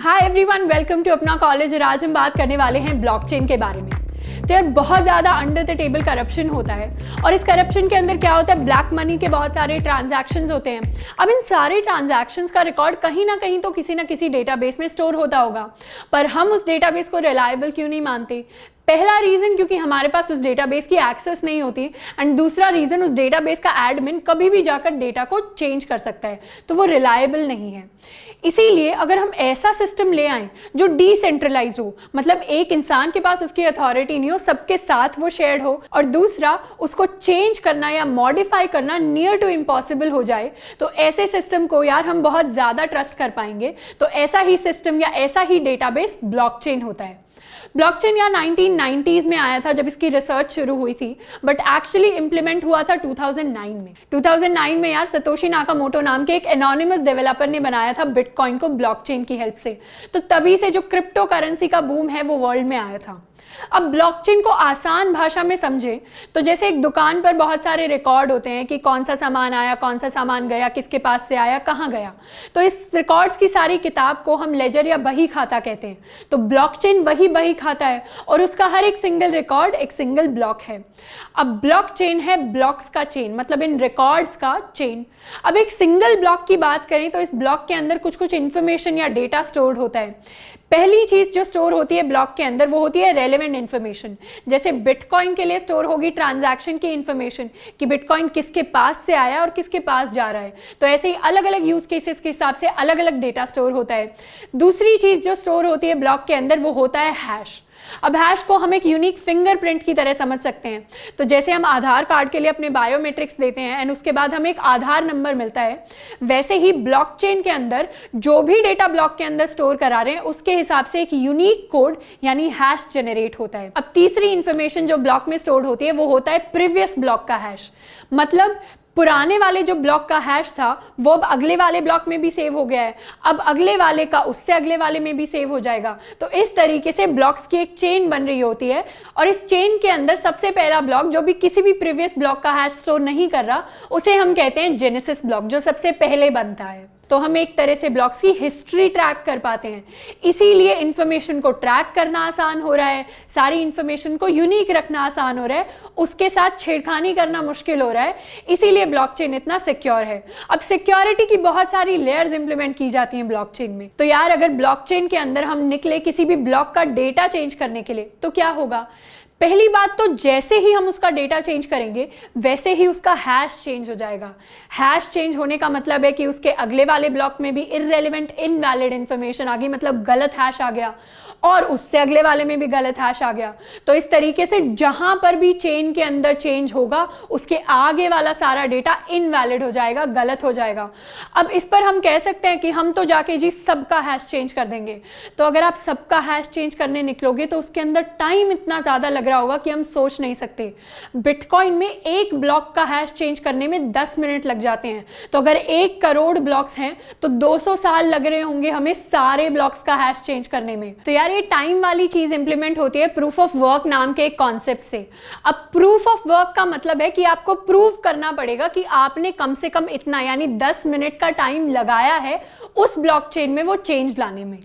Hi everyone, welcome to अपना college. और आज हम बात करने वाले हैं ब्लॉकचेन के बारे में। तो यार बहुत ज़्यादा अंडर द टेबल करप्शन होता है और इस करप्शन के अंदर क्या होता है, ब्लैक मनी के बहुत सारे ट्रांजैक्शंस होते हैं। अब इन सारे ट्रांजैक्शंस का रिकॉर्ड कहीं ना कहीं तो किसी ना किसी डेटाबेस में स्टोर होता होगा, पर हम उस डेटाबेस को रिलायबल क्यों नहीं मानते? पहला रीज़न क्योंकि हमारे पास उस डेटाबेस की एक्सेस नहीं होती, एंड दूसरा रीज़न उस डेटाबेस का एडमिन कभी भी जाकर डेटा को चेंज कर सकता है, तो वो रिलायबल नहीं है। इसीलिए अगर हम ऐसा सिस्टम ले आएं जो डिसेंट्रलाइज हो, मतलब एक इंसान के पास उसकी अथॉरिटी नहीं हो, सबके साथ वो शेयर्ड हो, और दूसरा उसको चेंज करना या मॉडिफाई करना नियर टू इम्पॉसिबल हो जाए, तो ऐसे सिस्टम को यार हम बहुत ज़्यादा ट्रस्ट कर पाएंगे। तो ऐसा ही सिस्टम या ऐसा ही डेटाबेस ब्लॉकचेन होता है। ब्लॉकचेन या 1990s में आया था जब इसकी रिसर्च शुरू हुई थी, बट एक्चुअली इंप्लीमेंट हुआ था 2009 में। 2009 में यार सतोशी नाकामोटो नाम के एक एनोनिमस डेवलपर ने बनाया था बिटकॉइन को ब्लॉकचेन की हेल्प से। तो तभी से जो क्रिप्टो करेंसी का बूम है वो वर्ल्ड में आया था। अब ब्लॉकचेन को आसान भाषा में समझे तो जैसे एक दुकान पर बहुत सारे रिकॉर्ड होते हैं कि कौन सा सामान आया, कौन सा सामान गया, किसके पास से आया, कहाँ गया। तो इस रिकॉर्ड्स की सारी किताब को हम लेजर या बही खाता कहते हैं। तो ब्लॉकचेन वही बही खाता है और उसका हर एक सिंगल रिकॉर्ड एक सिंगल ब्लॉक है। अब ब्लॉकचेन है ब्लॉक्स का चेन, मतलब इन रिकॉर्ड्स का चेन। अब एक सिंगल ब्लॉक की बात करें तो इस ब्लॉक के अंदर कुछ कुछ इंफॉर्मेशन या डेटा स्टोर्ड होता है। पहली चीज जो स्टोर होती है ब्लॉक के अंदर वो होती है रेलेवेंट इन्फॉर्मेशन। जैसे बिटकॉइन के लिए स्टोर होगी ट्रांजैक्शन की इन्फॉर्मेशन कि बिटकॉइन किसके पास से आया और किसके पास जा रहा है। तो ऐसे ही अलग अलग यूज केसेस के हिसाब से अलग अलग डेटा स्टोर होता है। दूसरी चीज जो स्टोर होती है ब्लॉक के अंदर वो होता है हैश। अब हैश को हम एक यूनिक फिंगरप्रिंट की तरह समझ सकते हैं। तो जैसे हम आधार कार्ड के लिए अपने बायोमेट्रिक्स देते हैं एंड उसके बाद हमें एक आधार नंबर मिलता है, वैसे ही ब्लॉकचेन के अंदर जो भी डेटा ब्लॉक के अंदर स्टोर करा रहे हैं उसके हिसाब से एक यूनिक कोड यानी हैश जनरेट होता है। अब तीसरी इंफॉर्मेशन जो ब्लॉक में स्टोर होती है वो होता है प्रीवियस ब्लॉक का हैश। मतलब पुराने वाले जो ब्लॉक का हैश था वो अब अगले वाले ब्लॉक में भी सेव हो गया है, अब अगले वाले का उससे अगले वाले में भी सेव हो जाएगा। तो इस तरीके से ब्लॉक्स की एक चेन बन रही होती है और इस चेन के अंदर सबसे पहला ब्लॉक जो भी किसी भी प्रीवियस ब्लॉक का हैश स्टोर नहीं कर रहा उसे हम कहते हैं जेनेसिस ब्लॉक, जो सबसे पहले बनता है। तो हम एक तरह से ब्लॉक्स की हिस्ट्री ट्रैक कर पाते हैं। इसीलिए इंफॉर्मेशन को ट्रैक करना आसान हो रहा है, सारी इंफॉर्मेशन को यूनिक रखना आसान हो रहा है, उसके साथ छेड़खानी करना मुश्किल हो रहा है। इसीलिए ब्लॉकचेन इतना सिक्योर है। अब सिक्योरिटी की बहुत सारी लेयर्स इंप्लीमेंट की जाती हैं ब्लॉकचेन में। तो यार अगर ब्लॉकचेन के अंदर हम निकले किसी भी ब्लॉक का डेटा चेंज करने के लिए तो क्या होगा? पहली बात तो जैसे ही हम उसका डेटा चेंज करेंगे वैसे ही उसका हैश चेंज हो जाएगा। हैश चेंज होने का मतलब है कि उसके अगले वाले ब्लॉक में भी इररेलेवेंट इनवैलिड इंफॉर्मेशन आ गई, मतलब गलत हैश आ गया, और उससे अगले वाले में भी गलत हैश आ गया। तो इस तरीके से जहां पर भी चेन के अंदर चेंज होगा उसके आगे वाला सारा डेटा इनवैलिड हो जाएगा, गलत हो जाएगा। अब इस पर हम कह सकते हैं कि हम तो जाके जी सबका हैश चेंज कर देंगे। तो अगर आप सबका हैश चेंज करने निकलोगे तो उसके अंदर टाइम इतना ज़्यादा लग रहा होगा कि हम सोच नहीं सकते। बिटकॉइन में एक ब्लॉक का हैश चेंज करने में 10 मिनट लग जाते हैं। तो अगर 1 करोड़ ब्लॉक्स हैं तो 200 साल लग रहे होंगे हमें सारे ब्लॉक्स का हैश चेंज करने में। तो यार ये टाइम वाली चीज इंप्लीमेंट होती है प्रूफ ऑफ वर्क नाम के एक कॉन्सेप्ट से। अब प्रूफ ऑफ वर्क का मतलब है कि आपको प्रूव करना पड़ेगा कि आपने कम से कम इतना यानी 10 मिनट का टाइम लगाया है उस ब्लॉकचेन में वो चेंज लाने में।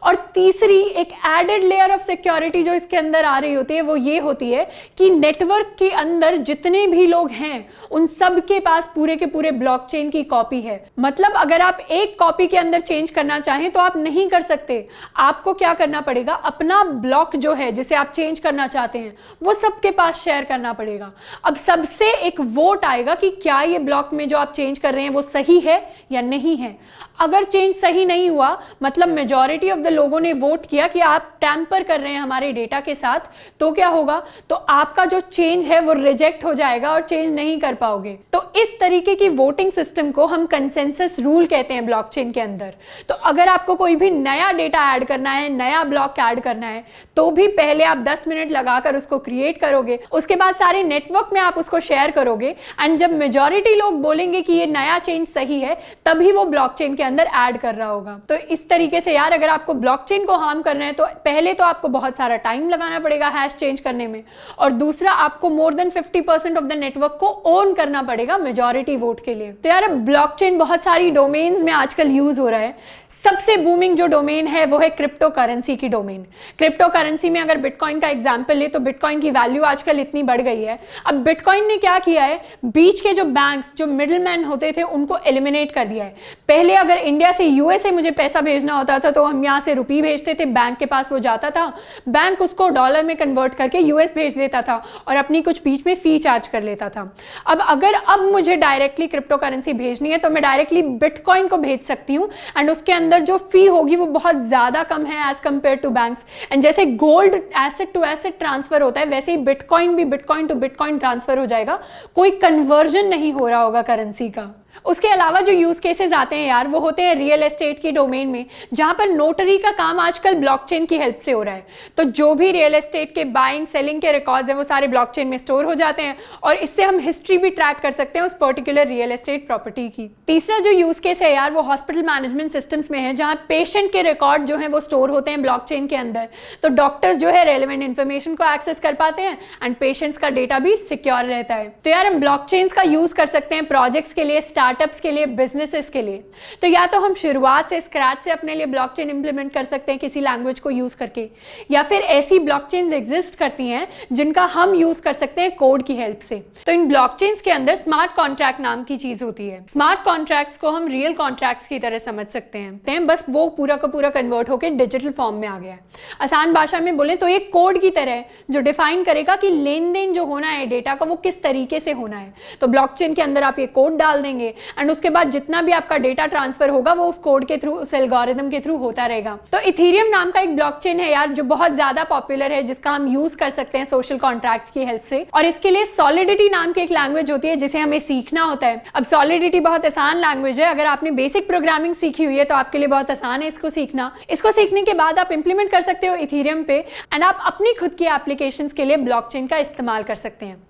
और तीसरी एक एडेड लेयर ऑफ सिक्योरिटी जो इसके अंदर आ रही होती है वो ये होती है कि नेटवर्क के अंदर जितने भी लोग हैं उन सब के पास पूरे के पूरे ब्लॉकचेन की कॉपी है। मतलब अगर आप एक कॉपी के अंदर चेंज करना चाहें तो आप नहीं कर सकते। आपको क्या करना पड़ेगा, अपना ब्लॉक जो है जिसे आप चेंज करना चाहते हैं वो सबके पास शेयर करना पड़ेगा। अब सबसे एक वोट आएगा कि क्या ये ब्लॉक में जो आप चेंज कर रहे हैं वो सही है या नहीं है। अगर चेंज सही नहीं हुआ, मतलब मेजॉरिटी ऑफ द लोगों ने वोट किया कि आप टैम्पर कर रहे हैं हमारे डेटा के साथ, तो क्या होगा, तो आपका जो चेंज है वो रिजेक्ट हो जाएगा और चेंज नहीं कर पाओगे। तो इस तरीके की वोटिंग सिस्टम को हम कंसेंसस रूल कहते हैं ब्लॉकचेन के अंदर। तो अगर आपको कोई भी नया डेटा ऐड करना है, नया ब्लॉक ऐड करना है, तो भी पहले आप 10 मिनट लगाकर उसको क्रिएट करोगे, उसके बाद सारे नेटवर्क में आप उसको शेयर करोगे, एंड जब मेजॉरिटी लोग बोलेंगे कि ये नया चेंज सही है तभी वो ब्लॉकचेन के अंदर ऐड कर रहा होगा। तो इस तरीके से यार अगर आपको ब्लॉकचेन को हार्म करना है तो पहले तो आपको बहुत सारा टाइम लगाना पड़ेगा हैश चेंज करने में, और दूसरा आपको more than 50% of the network को ओन करना पड़ेगा मेजॉरिटी वोट के लिए। तो यार ब्लॉकचेन बहुत सारी डोमेन्स में आजकल यूज हो रहा है। सबसे बूमिंग जो डोमेन है वो है क्रिप्टो करेंसी की डोमेन। क्रिप्टो करेंसी में अगर बिटकॉइन का एग्जांपल ले तो बिटकॉइन की वैल्यू आजकल इतनी बढ़ गई है। अब बिटकॉइन ने क्या किया है, बीच के जो बैंक्स, जो मिडिलमैन होते थे, उनको एलिमिनेट कर दिया है। पहले अगर इंडिया से यूएसए मुझे पैसा भेजना होता था तो हम यहाँ से रुपये भेजते थे, बैंक के पास वो जाता था, बैंक उसको डॉलर में कन्वर्ट करके यूएस भेज देता था और अपनी कुछ बीच में फी चार्ज कर लेता था। अब मुझे डायरेक्टली क्रिप्टो करेंसी भेजनी है तो मैं डायरेक्टली बिटकॉइन को भेज सकती हूँ एंड उसके अंदर जो फी होगी वो बहुत ज़्यादा कम है as compared to banks. And जैसे gold asset to asset transfer होता है, वैसे ही बिटकॉइन भी बिटकॉइन टू बिटकॉइन ट्रांसफर हो जाएगा, कोई कन्वर्जन नहीं हो रहा होगा करेंसी का। उसके अलावा जो यूज केसेस आते हैं यार, वो होते हैं रियल एस्टेट की डोमेन में, जहां पर नोटरी का काम आजकल ब्लॉकचेन की हेल्प से हो रहा है। तो जो भी रियल एस्टेट के बाइंग सेलिंग के रिकॉर्ड्स हैं वो सारे ब्लॉकचेन में स्टोर हो जाते हैं और इससे हम हिस्ट्री भी ट्रैक कर सकते हैं उस पर्टिकुलर रियल एस्टेट प्रॉपर्टी की। तीसरा जो यूज केस है यार, वो हॉस्पिटल मैनेजमेंट सिस्टम्स में है, जहां पेशेंट के रिकॉर्ड जो है वो स्टोर होते हैं ब्लॉकचेन के अंदर। तो डॉक्टर्स जो है रेलेवेंट इन्फॉर्मेशन को एक्सेस कर पाते हैं एंड पेशेंट्स का डेटा भी सिक्योर रहता है। तो यार हम ब्लॉकचेन्स का यूज कर सकते हैं प्रोजेक्ट्स के लिए, स्टार्टअप्स के लिए, बिजनेसेस के लिए। तो या तो हम शुरुआत से स्क्रैच से अपने लिए ब्लॉकचेन इंप्लीमेंट कर सकते हैं किसी लैंग्वेज को यूज करके, या फिर ऐसी ब्लॉकचेन्स एग्जिस्ट करती हैं जिनका हम यूज कर सकते हैं कोड की हेल्प से। तो इन ब्लॉकचेन्स के अंदर स्मार्ट कॉन्ट्रैक्ट नाम की चीज होती है। स्मार्ट कॉन्ट्रैक्ट्स को हम रियल कॉन्ट्रैक्ट्स की तरह समझ सकते हैं, बस वो पूरा का पूरा कन्वर्ट होकर डिजिटल फॉर्म में आ गया है। आसान भाषा में बोले तो ये कोड की तरह है जो डिफाइन करेगा कि लेन देन जो होना है डेटा का वो किस तरीके से होना है। तो ब्लॉकचेन के अंदर आप ये कोड डाल देंगे एंड उसके बाद जितना भी आपका डेटा ट्रांसफर होगा वो उस कोड के थ्रू, उस एल्गोरिथम के थ्रू होता रहेगा। तो इथेरियम नाम का एक ब्लॉकचेन है यार जो बहुत ज्यादा पॉपुलर है, जिसका हम यूज कर सकते हैं सोशल कॉन्ट्रैक्ट की हेल्प से। और इसके लिए सॉलिडिटी नाम की एक लैंग्वेज होती है जिसे हमें सीखना होता है। अब सॉलिडिटी बहुत आसान लैंग्वेज है, अगर आपने बेसिक प्रोग्रामिंग सीखी हुई है तो आपके लिए बहुत आसान है इसको सीखना। इसको सीखने के बाद आप इंप्लीमेंट कर सकते हो इथेरियम पे एंड आप अपनी खुद की एप्लीकेशंस के लिए ब्लॉकचेन का इस्तेमाल कर सकते हैं।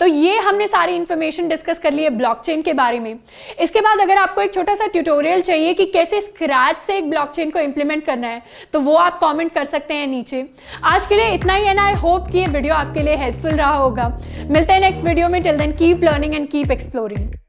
तो ये हमने सारी इंफॉर्मेशन डिस्कस कर ली है ब्लॉकचेन के बारे में। इसके बाद अगर आपको एक छोटा सा ट्यूटोरियल चाहिए कि कैसे स्क्रैच से एक ब्लॉकचेन को इंप्लीमेंट करना है तो वो आप कमेंट कर सकते हैं नीचे। आज के लिए इतना ही है ना। आई होप कि ये वीडियो आपके लिए हेल्पफुल रहा होगा। मिलते हैं नेक्स्ट वीडियो में। Till then keep learning and keep exploring.